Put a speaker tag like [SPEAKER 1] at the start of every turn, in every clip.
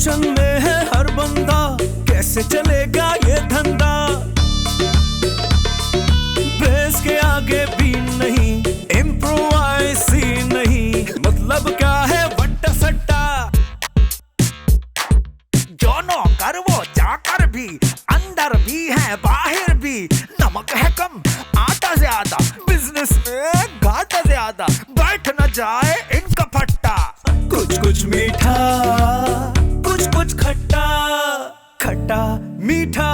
[SPEAKER 1] Tension में है हर बंदा, कैसे चलेगा ये धंधा। बेस के आगे भी नहीं, इम्प्रोवाइज ही नहीं, मतलब क्या है वट्टा सट्टा। जो नौकर वो चाकर भी, अंदर भी है बाहर भी, नमक है कम आटा ज्यादा, बिजनेस में घाटा ज्यादा, बैठ न जाए इनका फट्टा। कुछ कुछ मीठा, कुछ कुछ खट्टा, खट्टा मीठा।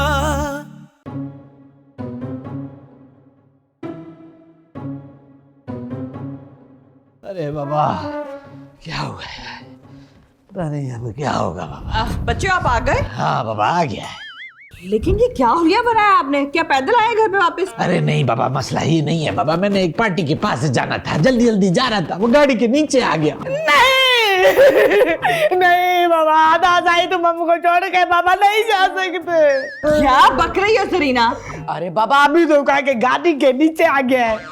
[SPEAKER 2] अरे बाबा क्या हुआ है, पता नहीं अब क्या होगा बाबा।
[SPEAKER 3] बच्चे आप आ गए?
[SPEAKER 2] हाँ बाबा आ गया है।
[SPEAKER 3] लेकिन ये क्या हुलिया बनाया आपने, क्या पैदल आए घर पे वापस?
[SPEAKER 2] अरे नहीं बाबा, मसला ये नहीं है बाबा, मैंने एक पार्टी के पास जाना था, जल्दी जल्दी जा रहा था, वो गाड़ी के नीचे आ गया।
[SPEAKER 4] नहीं नहीं बाबा, दादाई तुम हमको छोड़ के बाबा नहीं जा सकते।
[SPEAKER 3] क्या बक रही हो जरीना?
[SPEAKER 4] अरे बाबा अभी तो कहा कि गाड़ी के नीचे आ गया है।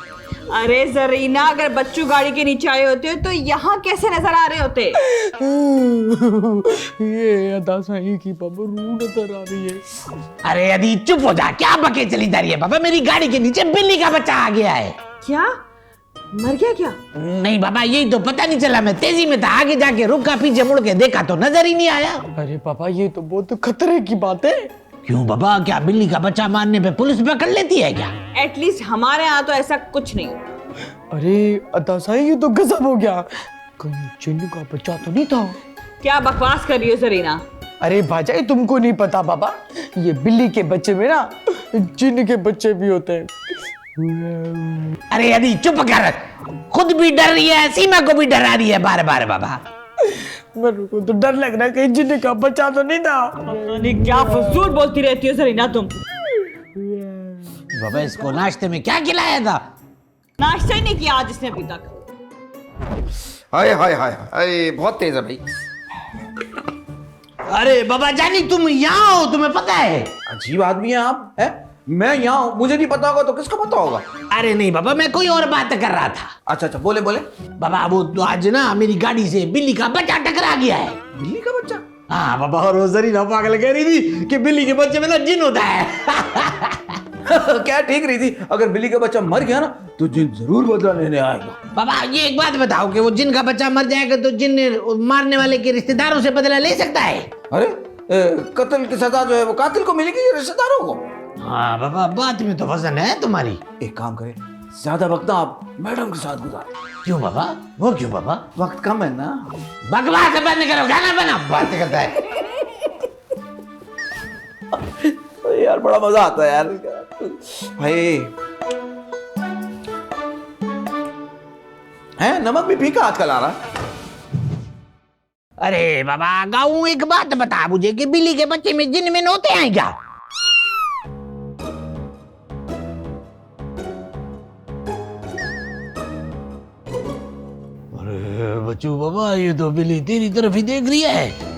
[SPEAKER 3] अरे जरीना, अगर बच्चू गाड़ी के नीचे आए होते तो यहाँ कैसे नजर आ रहे होते?
[SPEAKER 4] ये अदा सही की बाबा रू नजर आ रही है।
[SPEAKER 2] अरे अभी चुप हो जा, क्या बके चली जा रही है बाबा, मेरी गाड़ी के नीचे बिल्ली का बच्चा आ गया है।
[SPEAKER 3] क्या मर गया क्या?
[SPEAKER 2] नहीं बाबा यही तो पता नहीं चला, मैं तेजी में था, आगे जाके रुका, पीछे मुड़ के देखा तो नजर ही नहीं आया।
[SPEAKER 4] अरे पापा ये तो बहुत खतरे की बात है।
[SPEAKER 2] क्यों बाबा, क्या बिल्ली का बच्चा मारने पे पुलिस पकड़ लेती है क्या?
[SPEAKER 3] एटलीस्ट हमारे यहाँ तो ऐसा कुछ नहीं।
[SPEAKER 4] अरे अदा सही ये तो गजब हो गया, कहीं चिन्नू का बच्चा तो नहीं था?
[SPEAKER 3] क्या बकवास कर रही हो जरीना?
[SPEAKER 4] अरे भाजाई तुमको नहीं पता बाबा, ये बिल्ली के बच्चे में ना जिन्न के बच्चे भी होते हैं।
[SPEAKER 2] अरे अभी चुप कर, खुद भी डर रही है, सीमा को भी डरा रही है बार बार बाबा।
[SPEAKER 4] मेरे को तो डर लग रहा है कहीं जिन्न का बच्चा तो नहीं था।
[SPEAKER 3] नहीं क्या फजूल बोलती रहती हो जरीना तुम।
[SPEAKER 2] बाबा इसको नाश्ते में क्या खिलाया था?
[SPEAKER 3] नाश्ता ही नहीं किया आज इसने अभी तक।
[SPEAKER 5] हाय हाय हाय हाय, बहुत तेज है भाई।
[SPEAKER 2] अरे बाबा जानी तुम यहाँ हो, तुम्हें पता है?
[SPEAKER 5] अजीब आदमी है आप, है? मैं यहाँ हूँ, मुझे नहीं पता होगा तो किसको पता होगा?
[SPEAKER 2] अरे नहीं बाबा, मैं कोई और बात कर रहा था।
[SPEAKER 5] अच्छा अच्छा, बोले बोले।
[SPEAKER 2] बाबा वो तो आज ना मेरी गाड़ी से बिल्ली का बच्चा टकरा गया है।
[SPEAKER 5] बिल्ली का बच्चा?
[SPEAKER 2] हाँ बाबा, और वो जरीना पागल कह रही थी कि बिल्ली के बच्चे में ना जिन होता है।
[SPEAKER 5] क्या ठीक रही थी, अगर बिल्ली का बच्चा मर गया ना तो जिन जरूर बदला लेने आएगा।
[SPEAKER 2] बाबा ये एक बात बताओ कि वो जिन का बच्चा मर जाएगा तो जिन मारने वाले के रिश्तेदारों से बदला ले सकता है?
[SPEAKER 5] अरे कत्ल की सजा जो है वो कातिल को मिलेगी या रिश्तेदारों को?
[SPEAKER 2] हाँ बाबा, बात में तो वजन है तुम्हारी।
[SPEAKER 5] एक काम करें, ज्यादा वक्त ना आप मैडम के साथ गुजारें।
[SPEAKER 2] क्यों बाबा, वो क्यों बाबा?
[SPEAKER 5] वक्त कम है ना।
[SPEAKER 2] बकवास बंद करो, गाना बना, बात करता है।
[SPEAKER 5] यार बड़ा मजा आता है यार भाई। है नमक भी फीका आजकल आ रहा।
[SPEAKER 2] अरे बाबा गाऊं एक बात बता मुझे कि बिल्ली के बच्चे में जिन में होते हैं क्या? अरे बच्चू बाबा, ये तो बिल्ली तेरी तरफ ही देख रही है।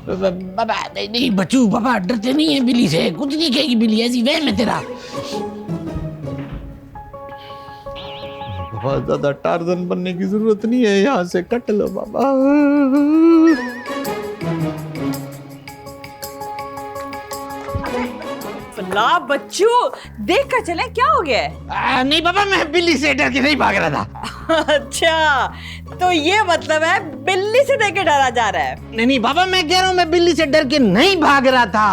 [SPEAKER 2] बाबा नहीं नहीं बच्चू बाबा, डरते नहीं है बिल्ली से, कुछ नहीं कहेगी बिल्ली, ऐसी वहम है तेरा।
[SPEAKER 4] बहुत ज्यादा टार्जन बनने की जरूरत नहीं है, यहाँ से कट लो बाबा।
[SPEAKER 3] ला बच्चू देख कर चले, क्या हो गया है?
[SPEAKER 2] नहीं बाबा, मैं बिल्ली से डर के नहीं भाग रहा था।
[SPEAKER 3] अच्छा तो ये मतलब है बिल्ली से देख के डरा जा रहा है?
[SPEAKER 2] नहीं नहीं बाबा, मैं कह रहा हूँ मैं बिल्ली से डर के नहीं भाग रहा था।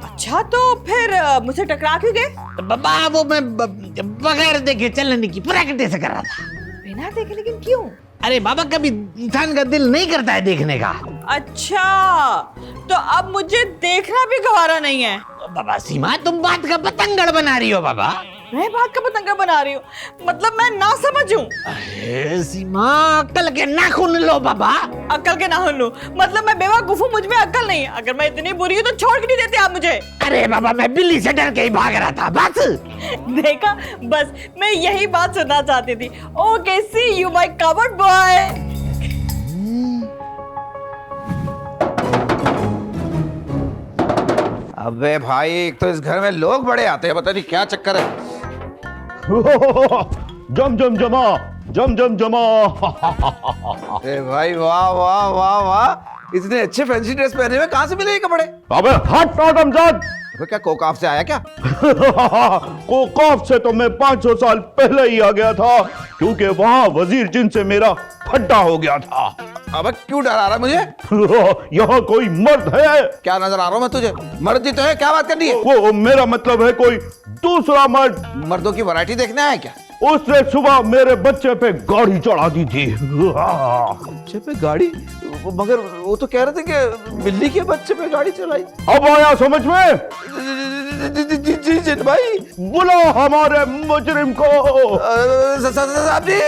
[SPEAKER 3] अच्छा तो फिर मुझसे टकरा क्यों गए?
[SPEAKER 2] बाबा वो मैं बगैर देखे चलने की प्रैक्टिस कर रहा था।
[SPEAKER 3] बिना देखे? लेकिन क्यों?
[SPEAKER 2] अरे बाबा कभी इंसान का दिल नहीं करता है देखने का।
[SPEAKER 3] अच्छा तो अब मुझे देखना भी गवारा नहीं है?
[SPEAKER 2] बाबा सीमा, तुम बात का पतंगड़ बना रही हो बाबा।
[SPEAKER 3] मैं बात का पतंगा बना रही हूँ? मतलब मैं ना समझूं?
[SPEAKER 2] अरे सीमा, अक्ल के नाखून लो बाबा।
[SPEAKER 3] अक्ल के नाखून लूं? मतलब मैं बेवकूफ हूँ, मुझ में अक्ल नहीं? अगर मैं इतनी बुरी हूँ तो छोड़ के नहीं देते आप मुझे?
[SPEAKER 2] अरे बाबा मैं बिल्ली से डर के ही भाग रहा था बस।
[SPEAKER 3] देखा, बस मैं यही बात सुनना चाहती थी। Okay see you my covered boy.
[SPEAKER 5] अबे भाई, एक तो इस घर में लोग बड़े आते हैं, पता नहीं क्या चक्कर है।
[SPEAKER 6] जम जम जमा, जम जम जमा।
[SPEAKER 5] अरे भाई वाह वाह वाह वाह, इतने अच्छे फैंसी ड्रेस पहने हुए कहाँ से मिले ये कपड़े?
[SPEAKER 6] अबे हट आदमजाद।
[SPEAKER 5] अबे क्या कोकाफ से आया क्या?
[SPEAKER 6] कोकाफ से तो मैं 500 साल पहले ही आ गया था, क्योंकि वहाँ वजीर जिन से मेरा फट्टा हो गया था।
[SPEAKER 5] अबे क्यों डरा रहा है मुझे?
[SPEAKER 6] यहाँ कोई मर्द है?
[SPEAKER 5] क्या नजर आ रहा हूँ मैं तुझे? मर्द ही तो है, क्या बात करनी है?
[SPEAKER 6] वो मेरा मतलब है कोई दूसरा मर्द।
[SPEAKER 5] मर्दों की वैरायटी देखना है क्या?
[SPEAKER 6] उसने सुबह मेरे बच्चे पे गाड़ी चढ़ा दी थी।
[SPEAKER 5] बच्चे पे गाड़ी? मगर वो तो कह रहे थे कि बिल्ली के बच्चे पे गाड़ी चलाई।
[SPEAKER 6] अब आया समझ में?
[SPEAKER 5] जी जिन भाई,
[SPEAKER 6] बुला हमारे मुजरिम को।
[SPEAKER 5] साहब जी,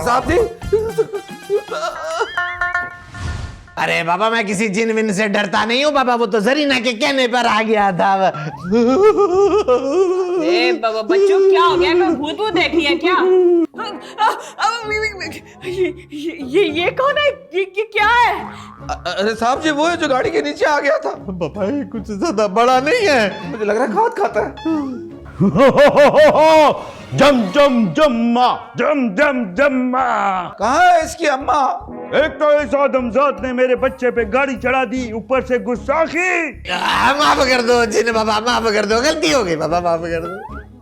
[SPEAKER 5] साहब जी।
[SPEAKER 2] अरे बाबा, मैं किसी जिन विन से डरता नहीं हूँ बाबा, वो तो जरीना के कहने पर आ गया था।
[SPEAKER 3] ए बाबा बच्चों, क्या हो गया? कोई भूत वूत देख लिया क्या? ये कौन है? ये क्या है?
[SPEAKER 5] अरे साहब जी, वो है जो गाड़ी के नीचे आ गया था।
[SPEAKER 2] बाबा ये कुछ ज्यादा बड़ा नहीं है,
[SPEAKER 5] मुझे लग रहा है खाद खाता है।
[SPEAKER 6] जम जम जम्मा, जम जम जम्मा।
[SPEAKER 5] कहाँ है इसकी अम्मा?
[SPEAKER 6] एक तो इस आदमजात ने मेरे बच्चे पे गाड़ी चढ़ा दी, ऊपर से गुस्साखी।
[SPEAKER 2] माफ कर दो जिन बाबा, माफ कर दो, गलती हो गई बाबा, माफ कर दो।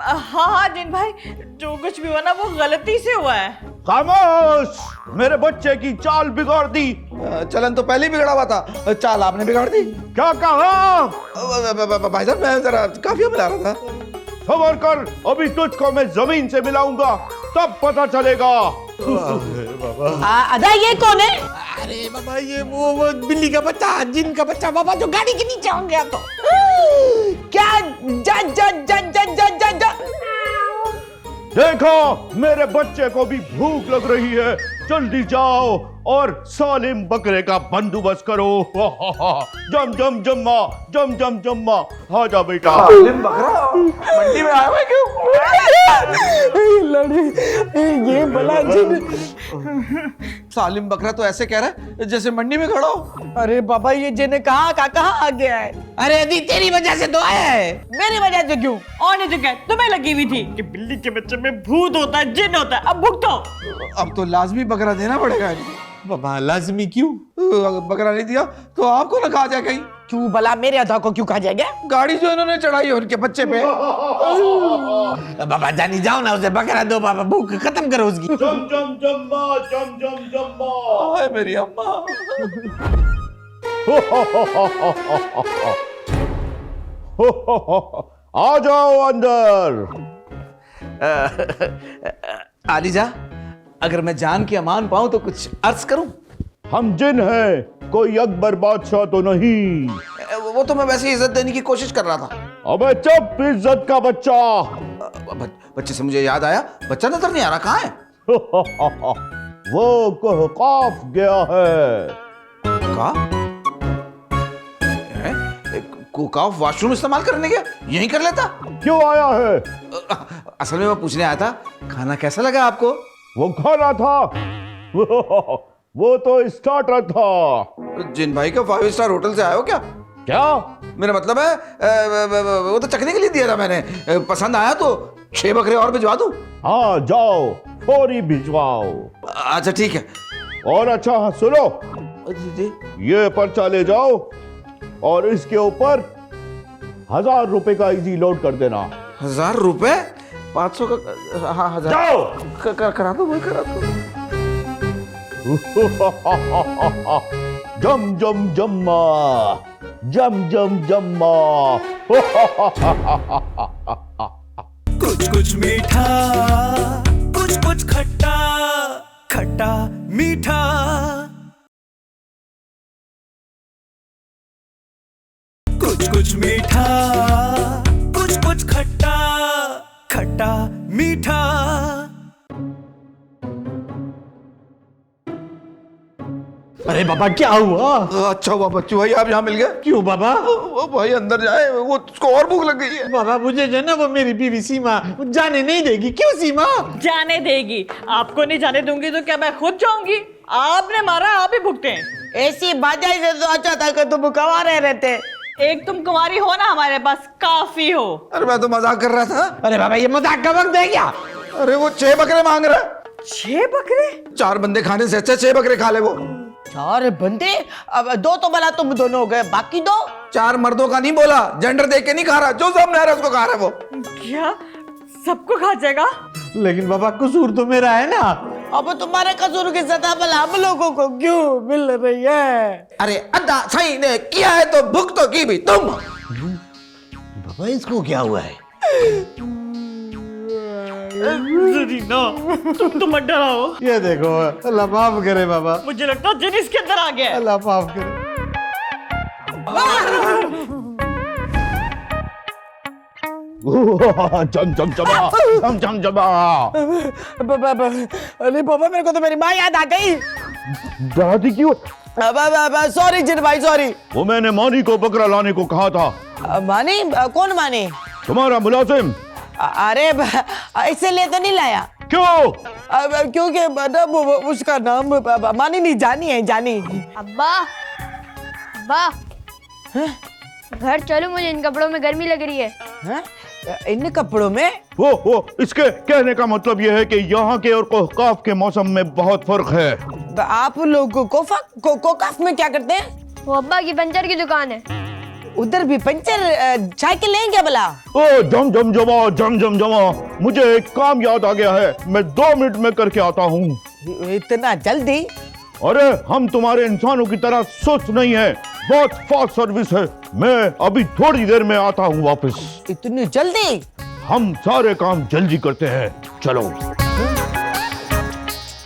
[SPEAKER 3] हाँ जिन भाई, जो कुछ भी हुआ ना वो गलती से हुआ है।
[SPEAKER 6] खामोश, मेरे बच्चे की चाल बिगाड़ दी।
[SPEAKER 5] चलन तो पहले ही बिगड़ा हुआ था, चाल आपने बिगाड़ दी।
[SPEAKER 6] क्या कहा?
[SPEAKER 5] भाई साहब, मैं जरा काफिया मिला रहा था।
[SPEAKER 6] खबर कर, अभी तुझको मैं जमीन से मिलाऊंगा, तब पता चलेगा।
[SPEAKER 4] अदा ये कौन है?
[SPEAKER 2] अरे बाबा ये वो बिल्ली का बच्चा, जिन का बच्चा बाबा, जो गाड़ी के नीचे हो गया तो।
[SPEAKER 4] क्या? जा जा जा जा जा जा जा।
[SPEAKER 6] देखो, मेरे बच्चे को भी भूख लग रही है, जल्दी जाओ और सालिम बकरे का बंदोबस्त करो। जम जम जम्मा, जम जम जम्मा। आ जा बेटा।
[SPEAKER 5] सालिम बकरा मंडी में आया हुआ है क्यों?
[SPEAKER 4] ये बला जिन।
[SPEAKER 5] सालिम बकरा तो ऐसे कह रहा है जैसे मंडी में खड़ा हो।
[SPEAKER 4] अरे बाबा, ये जिन कहाँ आ गया है?
[SPEAKER 2] अरे अदी तेरी वजह से तो आया है।
[SPEAKER 4] मेरी वजह से क्यों?
[SPEAKER 3] और नहीं तो क्या, तुम्हें लगी हुई थी कि बिल्ली के बच्चे में भूत होता है, जिन होता है। अब भुगतो।
[SPEAKER 5] अब तो लाजमी बकरा देना पड़ेगा।
[SPEAKER 2] बाबा लाजमी क्यों?
[SPEAKER 5] अगर बकरा नहीं दिया तो आपको ना कहा जाए कहीं।
[SPEAKER 4] क्यों भला मेरे अदा को क्यों कहा जाएगा?
[SPEAKER 5] गाड़ी जो इन्होंने चढ़ाई है उनके बच्चे पे।
[SPEAKER 2] बाबा जानी जाओ ना, उसे बकरा दो बाबा, भूख खत्म करो उसकी।
[SPEAKER 6] जम जम जम्मा, जम जम जम्मा।
[SPEAKER 5] हाय मेरी अम्मा।
[SPEAKER 6] आ जाओ अंदर।
[SPEAKER 5] आलिजा, अगर मैं जान की अमान पाऊं तो कुछ अर्ज करूं?
[SPEAKER 6] हम जिन हैं, कोई अकबर बादशाह तो नहीं।
[SPEAKER 5] वो तो मैं वैसे ही इज्जत देने की कोशिश कर रहा था।
[SPEAKER 6] अबे चुप, इज्जत का बच्चा।
[SPEAKER 5] बच्चे से मुझे याद आया, बच्चा नजर नहीं आ रहा, कहाँ है?
[SPEAKER 6] वो कहकाफ गया है।
[SPEAKER 5] कोकाफ वॉशरूम इस्तेमाल करने गया? यहीं कर लेता।
[SPEAKER 6] क्यों आया है?
[SPEAKER 5] असल में मैं पूछने आया था, खाना कैसा लगा आपको?
[SPEAKER 6] वो खाना था। वो तो स्टार्टर था।
[SPEAKER 5] जिन भाई का 5 स्टार होटल से आए हो क्या?
[SPEAKER 6] क्या?
[SPEAKER 5] मेरा मतलब है वो तो चखने के लिए दिया था मैंने, पसंद आया तो 6 बकरे और भिजवा दूं?
[SPEAKER 6] हाँ जाओ, फौरी भिजवाओ।
[SPEAKER 5] अच्छा ठीक है।
[SPEAKER 6] और अच्छा हाँ सुनो,
[SPEAKER 5] जी।
[SPEAKER 6] ये पर्चा ले जाओ और इसके ऊपर 1000 रुपए का इजी लोड कर देना।
[SPEAKER 5] 1000 रुपए? 500 का? हाँ 1000।
[SPEAKER 6] जाओ।
[SPEAKER 5] करा दो, वही करा दो।
[SPEAKER 6] जम जम जम्मा, जम जम जम्मा।
[SPEAKER 1] कुछ कुछ मीठा, कुछ कुछ खट्टा, खट्टा मीठा। कुछ कुछ मीठा, कुछ कुछ खट्टा, खट्टा मीठा।
[SPEAKER 2] अरे बाबा क्या हुआ?
[SPEAKER 5] अच्छा हुआ बच्चू भाई आप यहाँ मिल गए।
[SPEAKER 2] क्यों बाबा?
[SPEAKER 5] वो भाई अंदर जाए, वो उसको और भूख लग गई है।
[SPEAKER 2] बाबा मुझे जो ना वो मेरी बीवी सीमा जाने नहीं देगी। क्यों सीमा?
[SPEAKER 3] जाने देगी? आपको नहीं जाने दूंगी तो क्या मैं खुद जाऊंगी? आपने मारा, आप ही भुगते हैं।
[SPEAKER 4] ऐसी बाजाई से तो अच्छा था कि तुम कवा रहे रहते।
[SPEAKER 3] एक तुम कुंवारी हो ना हमारे पास काफी हो।
[SPEAKER 5] अरे मैं तो मजाक कर रहा था।
[SPEAKER 2] अरे बाबा ये मजाक का वक्त है क्या?
[SPEAKER 5] अरे वो 6 बकरे मांग रहा है।
[SPEAKER 3] 6 बकरे?
[SPEAKER 5] 4 बंदे खाने से अच्छा 6 बकरे खा ले वो।
[SPEAKER 4] 4 बंदे? अब 2 तो भला तुम दोनों हो गए, बाकी 2?
[SPEAKER 5] 4 मर्दों का नहीं बोला, जेंडर देख के नहीं खा रहा, जो सामने आ रहा है उसको खा रहा है वो।
[SPEAKER 3] क्या सबको खा जाएगा?
[SPEAKER 6] लेकिन बाबा कसूर तो मेरा है ना।
[SPEAKER 4] अब तुम्हारे कसूर की सजा भला हम लोगों को क्यों मिल रही है?
[SPEAKER 5] अरे अदा सही ने किया है तो भुगतो तो की भी तुम।
[SPEAKER 2] बाबा इसको क्या हुआ है?
[SPEAKER 3] जरीना, तुम मत डराओ।
[SPEAKER 6] ये देखो, अल्लाह माफ करे बाबा,
[SPEAKER 3] मुझे लगता है जिन इसके अंदर आ गया है।
[SPEAKER 6] अल्लाह माफ करे। चम चम चमा, चम चम चमा।
[SPEAKER 4] अरे बाबा मेरे को तो मेरी माँ याद आ गई।
[SPEAKER 6] दादी क्यों?
[SPEAKER 4] सॉरी जिन भाई सॉरी।
[SPEAKER 6] वो मैंने मानी को बकरा लाने को कहा था।
[SPEAKER 4] मानी? कौन मानी?
[SPEAKER 6] तुम्हारा मुलाजिम।
[SPEAKER 4] अरे इससे ले तो नहीं लाया।
[SPEAKER 6] क्यों?
[SPEAKER 4] क्योंकि मतलब उसका नाम मानी नहीं, जानी है, जानी।
[SPEAKER 7] अब्बा अब्बा घर चलो, मुझे इन कपड़ों में गर्मी लग रही है।
[SPEAKER 4] हाँ? इन कपड़ों में?
[SPEAKER 6] वो इसके कहने का मतलब यह है कि यहाँ के और कोकाफ के मौसम में बहुत फर्क है।
[SPEAKER 4] आप लोग कोकाफ में क्या करते हैं?
[SPEAKER 7] वो अब्बा की पंचर की दुकान है।
[SPEAKER 4] उधर भी पंचर साइकिल लेंगे क्या भला?
[SPEAKER 6] ओ जम जम जमा, जम जम जमा, मुझे एक काम याद आ गया है, मैं 2 मिनट में करके आता हूँ।
[SPEAKER 4] इतना जल्दी?
[SPEAKER 6] अरे हम तुम्हारे इंसानों की तरह सुस्त नहीं है, बहुत फास्ट सर्विस है। मैं अभी थोड़ी देर में आता हूँ वापस।
[SPEAKER 4] इतनी जल्दी?
[SPEAKER 6] हम सारे काम जल्दी करते हैं, चलो।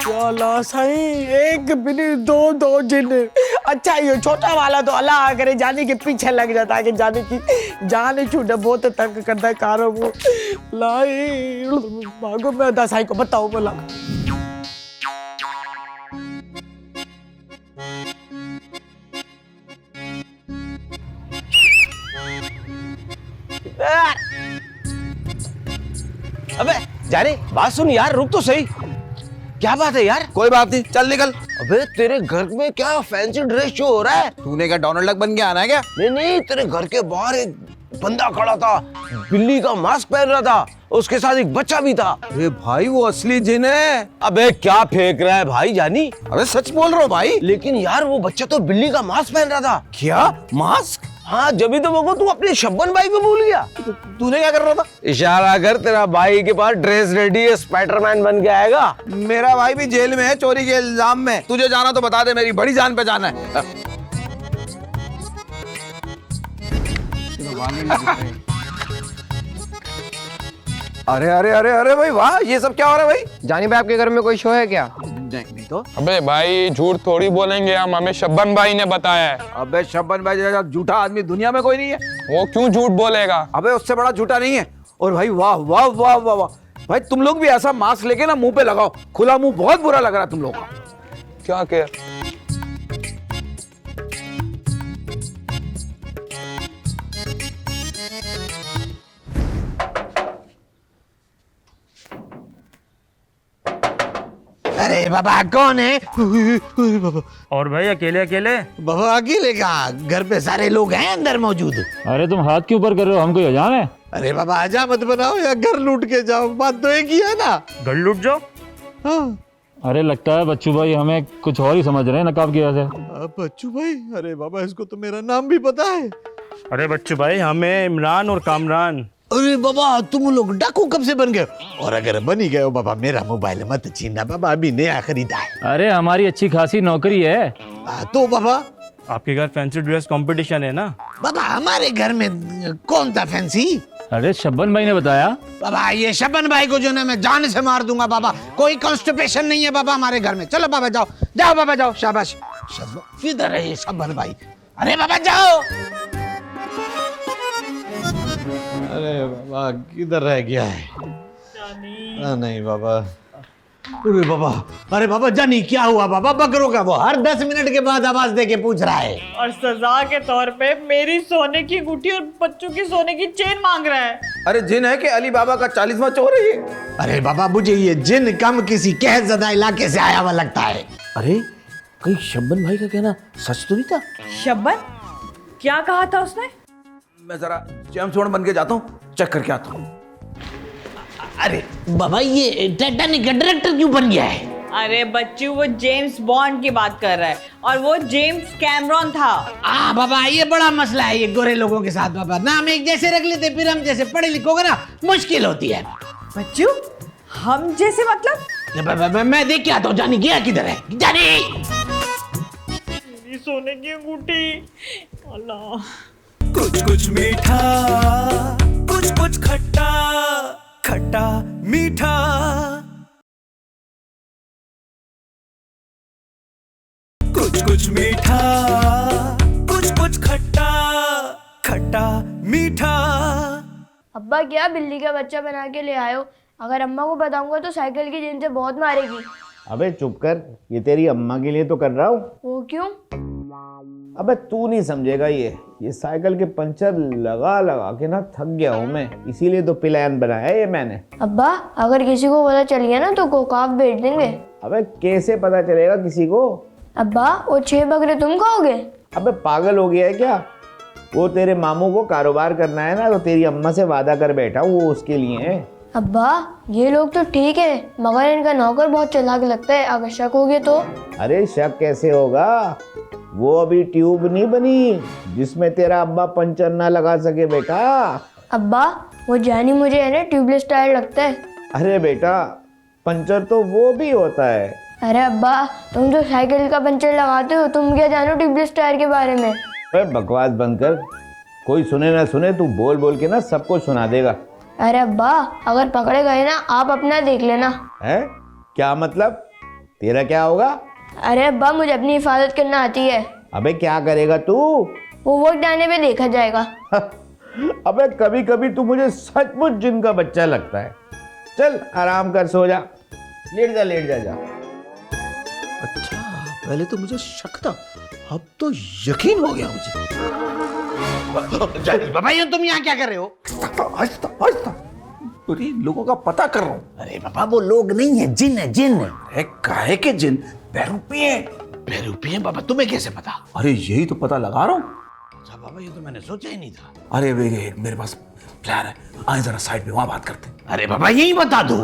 [SPEAKER 4] चलो सही, 1 मिनट 2 जिन। अच्छा ये छोटा वाला तो अल्लाह करे जाने के पीछे लग जाता है कि जाने की जाने छूटे, बहुत तंग करता है कारों को। लाई भागो, मैं दासाई को बताऊं बोला।
[SPEAKER 2] अबे जाने बात सुन यार, रुक तो सही। क्या बात है यार?
[SPEAKER 5] कोई बात नहीं, चल निकल।
[SPEAKER 2] अबे तेरे घर में क्या फैंसी ड्रेस शो हो रहा है?
[SPEAKER 5] तूने क्या डोनाल्ड डक बन के आना है क्या?
[SPEAKER 2] नहीं, तेरे घर के बाहर एक बंदा खड़ा था, बिल्ली का मास्क पहन रहा था, उसके साथ एक बच्चा भी था।
[SPEAKER 5] अरे भाई वो असली जिन है।
[SPEAKER 2] अबे क्या फेंक रहा है भाई जानी?
[SPEAKER 5] अबे सच बोल रहा हूँ भाई।
[SPEAKER 2] लेकिन यार वो बच्चा तो बिल्ली का मास्क पहन रहा था।
[SPEAKER 5] क्या मास्क?
[SPEAKER 2] हाँ, जब तो वो तू अपने शब्बन भाई को भूल गया।
[SPEAKER 5] तूने क्या कर रहा था?
[SPEAKER 2] इशारा कर, तेरा भाई के पास ड्रेस रेडी है, स्पाइडरमैन बन के आएगा।
[SPEAKER 5] मेरा भाई भी जेल में है चोरी के इल्जाम में। तुझे जाना तो बता दे, मेरी बड़ी जान पहचान है। अरे अरे अरे अरे भाई वाह, ये सब क्या हो रहा है भाई?
[SPEAKER 8] जानी भाई आपके घर में कोई शो है क्या?
[SPEAKER 5] नहीं तो।
[SPEAKER 9] अबे भाई झूठ थोड़ी बोलेंगे हम, हमें शब्बन भाई ने बताया है।
[SPEAKER 5] अबे शब्बन भाई जैसा झूठा आदमी दुनिया में कोई नहीं है।
[SPEAKER 9] वो क्यों झूठ बोलेगा?
[SPEAKER 5] अबे उससे बड़ा झूठा नहीं है। और भाई वाह वाह वाह वाह वाह भाई, तुम लोग भी ऐसा मास्क लेके ना मुंह पे लगाओ, खुला मुंह बहुत बुरा लग रहा है तुम लोग का।
[SPEAKER 9] क्या कह?
[SPEAKER 2] अरे बाबा कौन है?
[SPEAKER 10] और भाई अकेले अकेले?
[SPEAKER 2] बाबा अकेले कहाँ, घर पे सारे लोग हैं अंदर मौजूद।
[SPEAKER 10] अरे तुम हाथ क्यों ऊपर कर रहे हो, हमको अजान है।
[SPEAKER 2] अरे बाबा आजा मत बनाओ या घर लूट के जाओ, बात तो एक ही है ना।
[SPEAKER 10] घर लूट जाओ?
[SPEAKER 2] हाँ।
[SPEAKER 10] अरे लगता है बच्चू भाई हमें कुछ और ही समझ रहे हैं नकाब की वजह से।
[SPEAKER 6] बच्चू भाई? अरे बाबा इसको तो मेरा नाम भी पता है।
[SPEAKER 10] अरे बच्चू भाई, हमें इमरान और कामरान।
[SPEAKER 2] अरे बाबा तुम लोग डाकू कब से बन गए? और अगर बन ही गए हो बाबा, मेरा मोबाइल मत छीनना बाबा, अभी नया खरीदा है।
[SPEAKER 10] अरे हमारी अच्छी खासी नौकरी है।
[SPEAKER 2] तो बाबा
[SPEAKER 10] आपके घर फैंसी ड्रेस कंपटीशन है ना?
[SPEAKER 2] बाबा हमारे घर में कौन था फैंसी?
[SPEAKER 10] अरे शब्बन भाई ने बताया।
[SPEAKER 2] बाबा ये शबन भाई को जो ना मैं जान से मार दूंगा बाबा, कोई कॉन्स्टिपेशन नहीं है बाबा हमारे घर में। चलो बाबा जाओ जाओ बाबा जाओ, शाबाश। किधर है ये शबन भाई? अरे बाबा जाओ। अरे बाबा किधर रह गया है? नहीं बाबा। अरे बाबा, अरे बाबा जानी क्या हुआ बाबा? बकरों का वो हर 10 मिनट के बाद आवाज दे के पूछ रहा है,
[SPEAKER 3] और सजा के तौर पे मेरी सोने की अंगूठी और बच्चों की सोने की चेन मांग रहा है।
[SPEAKER 5] अरे जिन है कि अली बाबा का 40वां चोर है ये?
[SPEAKER 2] अरे बाबा मुझे ये जिन कम किसी कहज़दा इलाके से आया हुआ लगता है।
[SPEAKER 8] अरे कहीं शब्बन भाई का कहना सच तो नहीं था?
[SPEAKER 3] शब्बन? क्या कहा था उसने?
[SPEAKER 5] मैं जरा जेम्स बॉन्ड बन के जाता हूँ, चेक करके आता हूँ।
[SPEAKER 2] अरे बाबा ये टाइटैनिक का डायरेक्टर क्यों बन गया है?
[SPEAKER 3] अरे बच्चू, वो जेम्स बॉन्ड की बात कर रहा है और वो जेम्स कैमरॉन था।
[SPEAKER 2] बाबा ये बड़ा मसला है ये गोरे लोगों के साथ बाबा। नाम एक जैसे रख लेते फिर हम जैसे पढ़े लिखोगे ना मुश्किल होती है।
[SPEAKER 3] बच्चू, हम जैसे मतलब?
[SPEAKER 2] मैं देख के आता हूँ। जानी गया किधर है? जानी
[SPEAKER 3] सोने की अंगूठी। अल्लाह।
[SPEAKER 1] कुछ कुछ मीठा, कुछ कुछ खट्टा, खट्टा मीठा। कुछ कुछ मीठा, कुछ कुछ खट्टा, खट्टा मीठा।
[SPEAKER 7] अब्बा क्या बिल्ली का बच्चा बना के ले आए हो? अगर अम्मा को बताऊंगा तो साइकिल की जिन से बहुत मारेगी।
[SPEAKER 6] अबे चुप कर, ये तेरी अम्मा के लिए तो कर रहा हूँ।
[SPEAKER 7] वो क्यों?
[SPEAKER 6] अबे तू नहीं समझेगा, ये साइकिल के पंचर लगा लगा के ना थक गया हूँ मैं, इसीलिए तो प्लान बनाया ये मैंने।
[SPEAKER 7] अब्बा अगर किसी को पता चल गया ना तो गोकाफ भेज देंगे।
[SPEAKER 6] अबे कैसे पता चलेगा किसी को?
[SPEAKER 7] अब्बा वो 6 बकरे तुम खाओगे?
[SPEAKER 6] अबे पागल हो गया है क्या? वो तेरे मामू को कारोबार करना है ना, तो तेरी अम्मा से वादा कर बैठा हूँ, वो उसके लिए है।
[SPEAKER 7] अब्बा ये लोग तो ठीक है मगर इनका नौकर बहुत चालाक लगता है, अगर शक हो गया तो?
[SPEAKER 6] अरे शक कैसे होगा, वो अभी ट्यूब नहीं बनी जिसमें तेरा अब्बा पंचर ना लगा सके बेटा।
[SPEAKER 7] अब्बा वो जानी मुझे है ना ट्यूबलेस टायर लगता है।
[SPEAKER 6] अरे बेटा पंचर तो वो भी होता है।
[SPEAKER 7] अरे अब्बा तुम जो साइकिल का पंचर लगाते हो, तुम क्या जानो ट्यूबलेस टायर के बारे में?
[SPEAKER 6] अरे बकवास बंद कर, कोई सुने ना सुने, तू बोल बोल के ना सबको सुना देगा।
[SPEAKER 7] अरे अब्बा अगर पकड़े गए ना आप अपना देख लेना।
[SPEAKER 6] है क्या मतलब? तेरा क्या होगा?
[SPEAKER 7] अरे अब्बा मुझे अपनी हिफाजत करना आती है।
[SPEAKER 6] अबे क्या करेगा तू?
[SPEAKER 7] वो वक्त आने पे देखा जाएगा।
[SPEAKER 6] अबे कभी कभी तू मुझे सचमुच जिन का बच्चा लगता है। चल आराम कर, सो जा, लेट जा लेट जा जा।
[SPEAKER 5] अच्छा पहले तो मुझे शक था, अब तो यकीन हो गया मुझे।
[SPEAKER 2] बाबा ये तुम यहाँ क्या कर रहे हो?
[SPEAKER 5] आहिस्ता पूरी लोगों का पता कर रहा हूँ।
[SPEAKER 2] अरे बाबा वो लोग नहीं है, जिन है जिन।
[SPEAKER 5] अरे काहे के जिन? बहरूपी है।
[SPEAKER 2] बहरूपी है बाबा, तुम्हें कैसे पता?
[SPEAKER 5] अरे यही तो पता लगा रहा हूँ।
[SPEAKER 2] अच्छा बाबा ये तो मैंने सोचा ही नहीं था।
[SPEAKER 5] अरे मेरे पास प्लान है, आए जरा साइड पे वहां बात करते हैं।
[SPEAKER 2] अरे बाबा यही बता दो।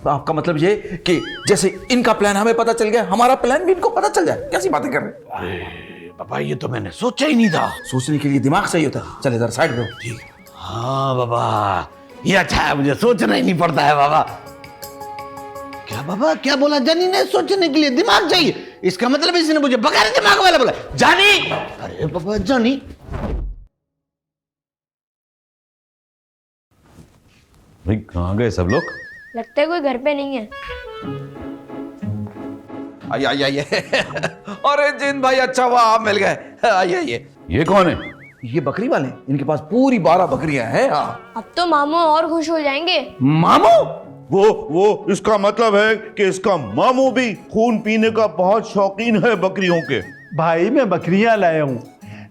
[SPEAKER 5] आपका मतलब ये कि जैसे इनका प्लान हमें पता चल गया, हमारा प्लान भी इनको पता चल जाए? कैसी बातें कर रहे हैं?
[SPEAKER 2] अरे बाबा ये तो मैंने सोचा ही नहीं था।
[SPEAKER 5] सोचने के लिए दिमाग चाहिए होता है। चले जरा साइड पे। ठीक।
[SPEAKER 2] हाँ बाबा ये अच्छा है, मुझे सोचना ही नहीं पड़ता है बाबा। क्या बाबा क्या बोला जानी ने? सोचने के लिए दिमाग चाहिए, इसका मतलब इसने मुझे बगैर दिमाग वाला बोला। जानी, अरे बाबा जानी।
[SPEAKER 6] भाई कहाँ गए सब लोग?
[SPEAKER 7] लगता है कोई घर पे नहीं है।
[SPEAKER 5] आइए अरे जिन भाई अच्छा हुआ आप मिल गए। आइए।
[SPEAKER 6] ये कौन है?
[SPEAKER 5] ये बकरी वाले, इनके पास पूरी 12 बकरियां हैं। हाँ।
[SPEAKER 7] अब तो मामू और खुश हो जाएंगे।
[SPEAKER 5] मामू?
[SPEAKER 6] वो इसका मतलब है कि इसका मामू भी खून पीने का बहुत शौकीन है बकरियों के।
[SPEAKER 8] भाई मैं बकरियां लाया हूँ,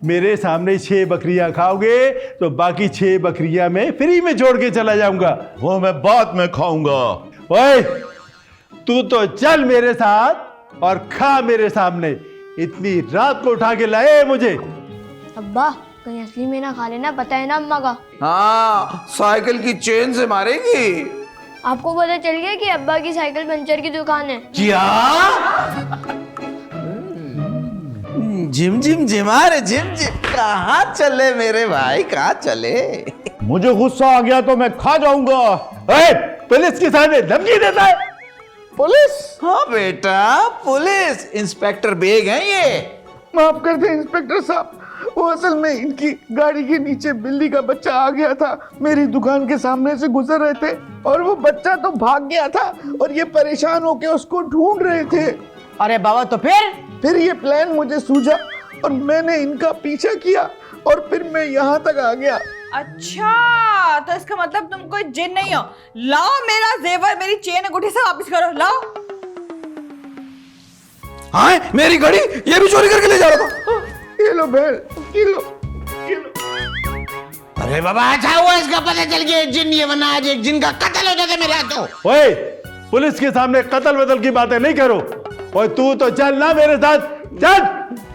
[SPEAKER 8] मेरे सामने 6 बकरियां खाओगे तो बाकी 6 बकरियां मैं फ्री में छोड़ के चला जाऊंगा।
[SPEAKER 6] वो मैं बाद में खाऊंगा।
[SPEAKER 8] ओए तू तो चल मेरे साथ और खा मेरे सामने। इतनी रात को उठा के लाए मुझे।
[SPEAKER 7] अब्बा कहीं असली में ना खा लेना, पता है ना अम्मा का।
[SPEAKER 5] हाँ साइकिल की चेन से मारेगी।
[SPEAKER 7] आपको पता चल गया कि अब्बा की साइकिल पंचर की दुकान है?
[SPEAKER 2] क्या?
[SPEAKER 5] जिम जिम जिमा रे जिम जिम। कहाँ चले मेरे भाई, कहाँ चले?
[SPEAKER 6] मुझे गुस्सा आ गया तो मैं खा जाऊंगा।
[SPEAKER 8] पुलिस के सामने धमकी देता है?
[SPEAKER 5] पुलिस? हाँ बेटा पुलिस, इंस्पेक्टर बेग हैं ये।
[SPEAKER 6] माफ कर दे इंस्पेक्टर साहब, वो असल में इनकी गाड़ी के नीचे बिल्ली का बच्चा आ गया था। मेरी दुकान के सामने से गुजर रहे थे और वो बच्चा तो भाग गया था और ये परेशान होके उसको ढूंढ रहे थे।
[SPEAKER 4] अरे बाबा तो फिर
[SPEAKER 6] ये प्लान मुझे सूझा और मैंने इनका पीछा किया और फिर मैं यहाँ तक आ गया।
[SPEAKER 3] अच्छा तो इसका मतलब तुम कोई जिन नहीं हो। लाओ मेरा जेवर, मेरी चेन अंगूठी से वापस करो, लाओ।
[SPEAKER 5] हाँ मेरी घड़ी ये भी चोरी करके ले जा रहा था।
[SPEAKER 6] ये लो बहन, ये लो।
[SPEAKER 2] अरे बाबा अच्छा हुआ इसका पता चल गया जिन ये, वरना आज एक जिन का कत्ल हो जाता मेरे हाथों।
[SPEAKER 8] ओए पुलिस के सामने कत्ल बदल की बातें नहीं करो। ओए तू तो चल ना मेरे साथ, चल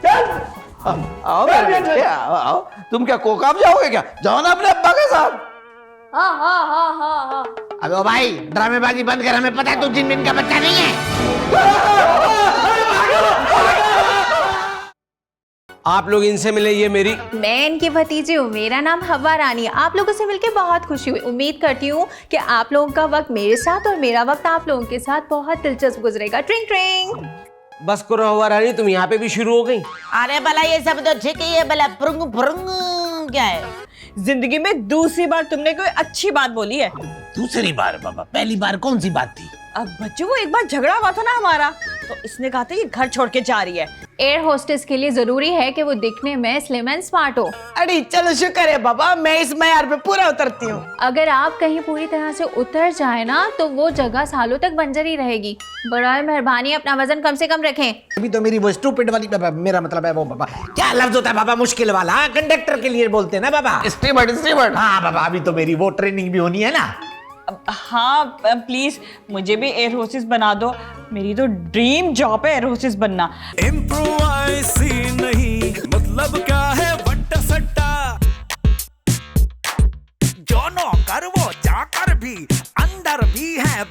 [SPEAKER 8] चल।
[SPEAKER 5] आओ मेरे बेटे, आओ आओ। तुम क्या कोकाब जाओगे क्या? जाओ ना अपने अब्बा के साथ।
[SPEAKER 3] हाँ हाँ हाँ हाँ हाँ।
[SPEAKER 2] अबे ओ भाई ड्रामेबाजी बंद कर, हमें पता है तू जिन का बच्चा नहीं है।
[SPEAKER 4] आप लोग इनसे मिले, ये मेरी
[SPEAKER 11] मैं इनकी भतीजी हूँ, मेरा नाम हवा रानी है। आप लोगों से मिलकर बहुत खुशी हुई। उम्मीद करती हूँ कि आप लोगों का वक्त मेरे साथ और मेरा वक्त आप लोगों के साथ बहुत दिलचस्प गुजरेगा। ट्रिंग ट्रिंग।
[SPEAKER 4] बस करो हवा रानी, तुम यहाँ पे भी शुरू हो गई।
[SPEAKER 3] अरे भला ये सब तो ठीक है, ये भला पुरुंग पुरुंग क्या है? जिंदगी में दूसरी बार तुमने कोई अच्छी बात बोली है।
[SPEAKER 2] दूसरी बार बाबा, पहली बार कौन सी बात थी?
[SPEAKER 3] अब बच्चों, वो एक बार झगड़ा हुआ था ना हमारा, तो इसने कहा था कि घर छोड़ के जा रही है।
[SPEAKER 11] एयर होस्टेस के लिए जरूरी है कि वो दिखने में स्लिम एंड स्मार्ट हो।
[SPEAKER 4] अरे चलो शुक्र है बाबा, मैं इस मैयार पे पूरा उतरती हूँ।
[SPEAKER 11] अगर आप कहीं पूरी तरह से उतर जाए ना तो वो जगह सालों तक बंजर ही रहेगी। बराए मेहरबानी अपना वजन कम से कम रखें।
[SPEAKER 2] अभी तो मेरी वो स्टूपिड वाली बाबा, मेरा मतलब है वो बाबा, क्या लफ्ज होता है बाबा मुश्किल वाला? कंडक्टर के लिए बोलते हैं ना बाबा,
[SPEAKER 5] स्टीवर्ड।
[SPEAKER 2] हाँ बाबा, अभी तो मेरी वो ट्रेनिंग भी होनी है ना।
[SPEAKER 3] हाँ प्लीज मुझे भी एयर होस्टेस बना दो, मेरी तो ड्रीम जॉब है एयर होस्टेस बनना।
[SPEAKER 1] इम्प्रोवाइजी नहीं, मतलब क्या है वट्टा सट्टा। जो नौकर वो चाकर भी, अंदर भी है